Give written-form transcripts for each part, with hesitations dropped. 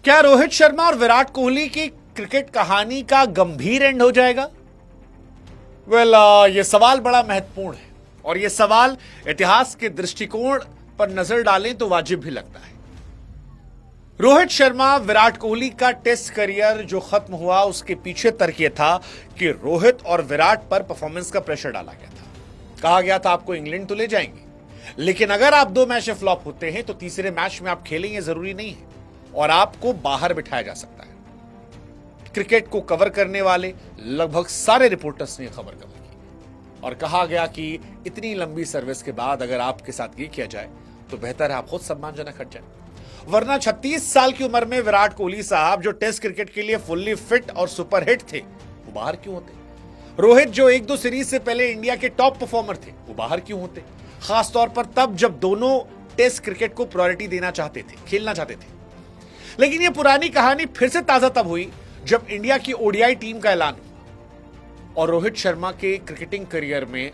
क्या रोहित शर्मा और विराट कोहली की क्रिकेट कहानी का गंभीर एंड हो जाएगा? यह सवाल बड़ा महत्वपूर्ण है और यह सवाल इतिहास के दृष्टिकोण पर नजर डालें तो वाजिब भी लगता है। रोहित शर्मा विराट कोहली का टेस्ट करियर जो खत्म हुआ उसके पीछे तर्क यह था कि रोहित और विराट पर परफॉर्मेंस का प्रेशर डाला गया था। कहा गया था आपको इंग्लैंड तो ले जाएंगे, लेकिन अगर आप 2 मैच में फ्लॉप होते हैं तो तीसरे मैच में आप खेलेंगे जरूरी नहीं है और आपको बाहर बिठाया जा सकता है। क्रिकेट को कवर करने वाले लगभग सारे रिपोर्टर्स ने खबर कवर की और कहा गया कि इतनी लंबी सर्विस के बाद अगर आपके साथ ये किया जाए तो बेहतर है आप खुद सम्मानजनक हट जाए, वरना 36 साल की उम्र में विराट कोहली साहब जो टेस्ट क्रिकेट के लिए फुल्ली फिट और सुपरहिट थे वो बाहर क्यों होते? रोहित जो 1-2 सीरीज से पहले इंडिया के टॉप परफॉर्मर थे वो बाहर क्यों होते? खासतौर पर तब जब दोनों टेस्ट क्रिकेट को प्रायोरिटी देना चाहते थे, खेलना चाहते थे। लेकिन यह पुरानी कहानी फिर से ताजा तब हुई जब इंडिया की ओडीआई टीम का ऐलान हुआ और रोहित शर्मा के क्रिकेटिंग करियर में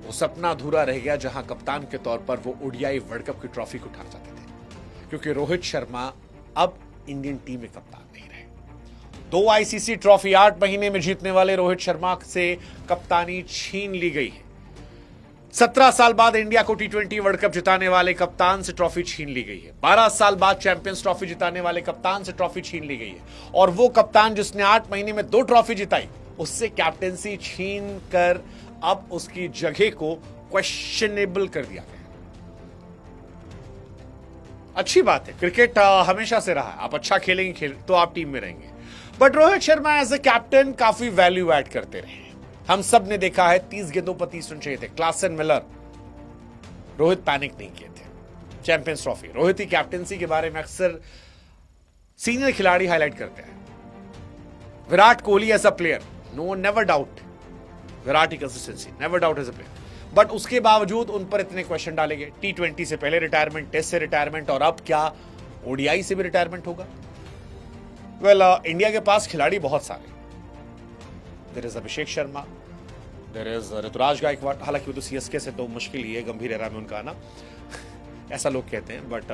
वो सपना अधूरा रह गया जहां कप्तान के तौर पर वो ओडीआई वर्ल्ड कप की ट्रॉफी को उठा चाहते थे, क्योंकि रोहित शर्मा अब इंडियन टीम में कप्तान नहीं रहे। 2 आईसीसी ट्रॉफी 8 महीने में जीतने वाले रोहित शर्मा से कप्तानी छीन ली गई है। 17 साल बाद इंडिया को T20 वर्ल्ड कप जिताने वाले कप्तान से ट्रॉफी छीन ली गई है। 12 साल बाद चैंपियंस ट्रॉफी जिताने वाले कप्तान से ट्रॉफी छीन ली गई है और वो कप्तान जिसने 8 महीने में 2 ट्रॉफी जिताई उससे कैप्टेंसी छीन कर अब उसकी जगह को क्वेश्चनेबल कर दिया गया। अच्छी बात है, क्रिकेट हमेशा से रहा है, आप अच्छा खेलेंगे तो आप टीम में रहेंगे, but Rohit Sharma as a captain काफी वैल्यू ऐड करते रहे। हम सब ने देखा है 30 गेंदों पर 30 रन चाहिए थे, क्लासन मिलर, रोहित पैनिक नहीं किए थे। चैंपियंस ट्रॉफी, रोहित की कैप्टेंसी के बारे में अक्सर सीनियर खिलाड़ी हाईलाइट करते हैं। Virat Kohli as a player, no never doubt Virat की consistency, never doubt as a player, but उसके बावजूद उन पर इतने क्वेश्चन डाले गए। T20 से पहले रिटायरमेंट, टेस्ट से रिटायरमेंट और अब क्या ओडीआई से भी रिटायरमेंट होगा? इंडिया के पास खिलाड़ी बहुत सारे, there is Abhishek Sharma, there is Ruturaj Gaikwad, हालांकि वो तो सीएसके से तो मुश्किल ही है गंभीर एरा में उनका आना ऐसा लोग कहते हैं, बट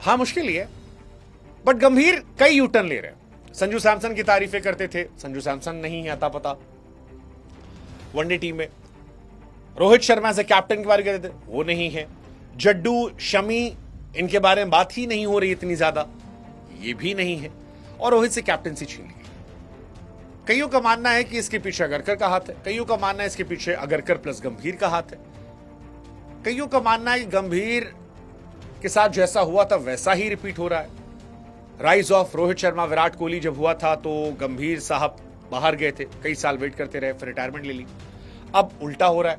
हाँ मुश्किल ही है, बट गंभीर कई यूटर्न ले रहे हैं। संजू सैमसन की तारीफें करते थे, संजू सैमसन नहीं है अता पता वनडे टीम में। रोहित शर्मा से कैप्टन के बारे में कहते थे, वो नहीं है। जड्डू, शमी, इनके बारे में बात ही नहीं हो रही इतनी ज्यादा, ये भी नहीं है और रोहित से कैप्टनसी छीन ली। कईयों का मानना है कि इसके पीछे अगरकर का हाथ है, कईयों का मानना है इसके पीछे अगरकर प्लस गंभीर का हाथ है, कईयों का मानना है कि गंभीर के साथ जैसा हुआ था वैसा ही रिपीट हो रहा है। राइज ऑफ रोहित शर्मा विराट कोहली जब हुआ था तो गंभीर साहब बाहर गए थे, कई साल वेट करते रहे, फिर रिटायरमेंट ले ली। अब उल्टा हो रहा है,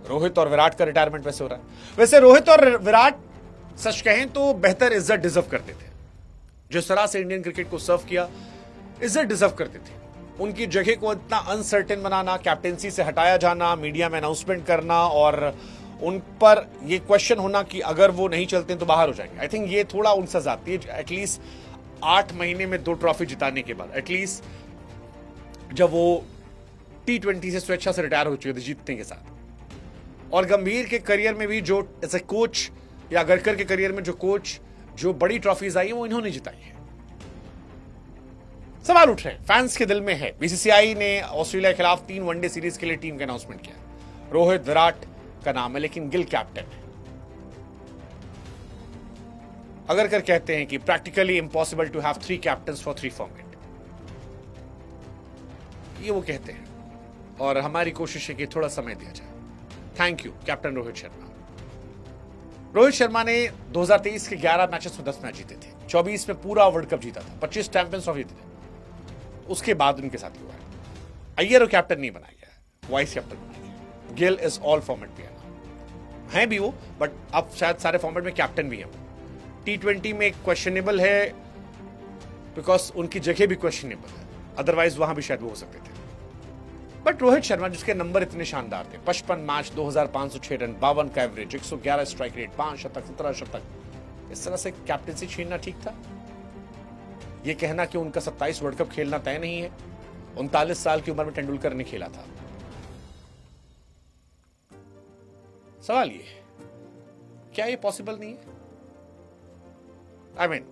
रोहित और विराट का रिटायरमेंट वैसे हो रहा है। वैसे रोहित और विराट सच कहें तो बेहतर इज्जत डिजर्व करते थे, जिस तरह से इंडियन क्रिकेट को सर्व किया इज्जत डिजर्व करते थे। उनकी जगह को इतना अनसर्टेन बनाना, कैप्टेंसी से हटाया जाना, मीडिया में अनाउंसमेंट करना और उन पर यह क्वेश्चन होना कि अगर वो नहीं चलते तो बाहर हो जाएंगे, आई थिंक ये थोड़ा उनसे जाती है। एटलीस्ट 8 महीने में 2 ट्रॉफी जिताने के बाद, एटलीस्ट जब वो T20 से स्वेच्छा से रिटायर हो चुके थे जीतने के साथ, और गंभीर के करियर में भी जो एज ए कोच या गरकर के करियर में जो कोच जो बड़ी ट्रॉफीज आई है वो इन्होंने जिताई है। सवाल उठ रहे हैं, फैंस के दिल में है। बीसीसीआई ने ऑस्ट्रेलिया के खिलाफ 3 वनडे सीरीज के लिए टीम का अनाउंसमेंट किया। रोहित, विराट का नाम है, लेकिन गिल कैप्टन है। अगरकर कहते हैं कि practically impossible to have 3 captains for 3 format, ये वो कहते हैं और हमारी कोशिश है कि थोड़ा समय दिया जाए। Thank you captain Rohit Sharma. Rohit Sharma ने 2023 के 11 मैचेस में 10 मैच जीते थे, 24 में पूरा वर्ल्ड कप जीता था, 25 चैंपियंस ट्रॉफी जीते थे। उसके बाद उनके साथ हुआ है। अय्यर कैप्टन नहीं बनाया गया, वाइस कैप्टन बनाया गया। गिल इज ऑल फॉर्मेट पे है भी वो, बट अब शायद सारे फॉर्मेट में कैप्टन भी है। T20 में क्वेश्चनेबल है बिकॉज उनकी जगह भी क्वेश्चनेबल है, अदरवाइज वहां भी शायद वो हो सकते थे। बट रोहित शर्मा जिसके नंबर इतने शानदार थे, 55 मैच, 2506 रन, 52 का एवरेज, 111 स्ट्राइक रेट, 5 शतक, 17 शतक, इस तरह से कैप्टनसी छीनना ठीक था? यह कहना कि उनका 27 वर्ल्ड कप खेलना तय नहीं है, 39 साल की उम्र में तेंदुलकर ने खेला था। सवाल ये, क्या ये पॉसिबल नहीं है? आई मीन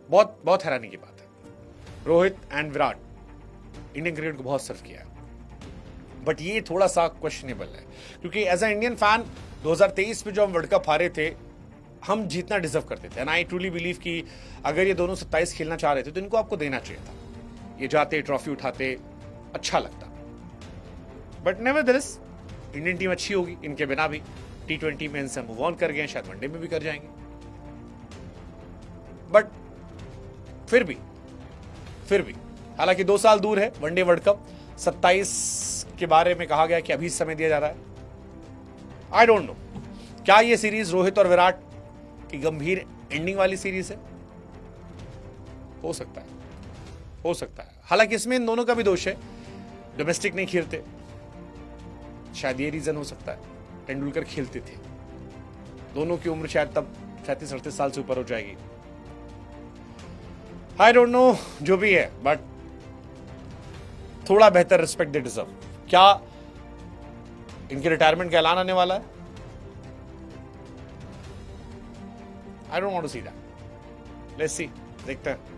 बहुत बहुत हैरानी की बात है। Rohit and Virat Indian cricket को बहुत सर्व किया है, बट ये थोड़ा सा क्वेश्चनेबल है, क्योंकि एज अ इंडियन फैन 2023 में जो हम वर्ल्ड कप हारे थे, हम जीतना डिजर्व करते थे। एंड आई ट्रूली बिलीव कि अगर ये दोनों 27 खेलना चाह रहे थे तो इनको आपको देना चाहिए था। ये जाते, ट्रॉफी उठाते, अच्छा लगता। बट नेवरदलेस इंडियन टीम अच्छी होगी इनके बिना भी। T20 में इनसे मूव ऑन कर गए, शायद वनडे में भी कर जाएंगे। बट फिर भी हालांकि 2 साल दूर है वनडे वर्ल्ड कप, 27 के बारे में कहा गया कि अभी समय दिया जा रहा है। आई डोंट नो, क्या ये सीरीज रोहित और विराट की गंभीर एंडिंग वाली सीरीज है? हो सकता है। हालांकि इसमें इन दोनों का भी दोष है, डोमेस्टिक नहीं खेलते, शायद ये रीजन हो सकता है। तेंदुलकर खेलते थे, दोनों की उम्र शायद तब 37-38 साल से ऊपर हो जाएगी। आई डोंट नो, जो भी है, बट थोड़ा बेहतर रिस्पेक्ट दे डिजर्व। क्या इनके रिटायरमेंट का ऐलान आने वाला है? I don't want to see that. Let's see, देखते हैं।